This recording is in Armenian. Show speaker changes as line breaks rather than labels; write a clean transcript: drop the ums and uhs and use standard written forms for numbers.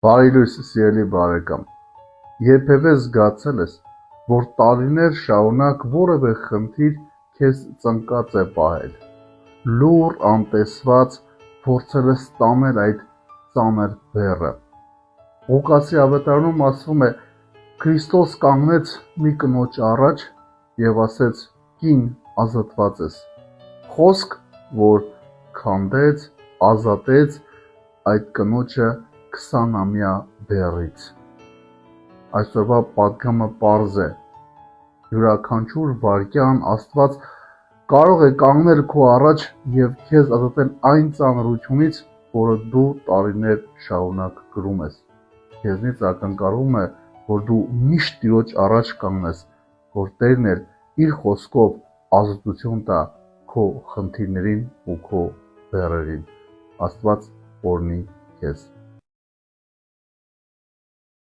Բարի լույս, սիրելի բարեկամ, երբևէ զգացել ես, որ տարիներ շարունակ որևէ խնդիր քեզ ծնկած է պահել, լուռ անտեսված փորձել ես տանել այդ ծանր բեռը։ Ղուկասի ավետարանում ասվում է. Քրիստոս կանգնեց մի կնոջ առաջ և ասեց. «Կին, ազատված ես»։ Խոսք, որ քանդեց, ազատեց այդ կնոջը 20-ամյա բեռից։ Այսօրվա պատգամը պարզ է. յուրաքանչյուր վայրկյան Աստված կարող է կանգնել քո առաջ և քեզ ազատել այն ծանրությունից, որը դու տարիներ շարունակ կրում ես։ Քեզնից ակնկալվում է, որ դու միշտ Տիրոջ առաջ կանգնես, որ Տերն էլ Իր խոսքով ազատություն տա քո խնդիրներին ու քո բեռերին։ Աստված օրհնի քեզ։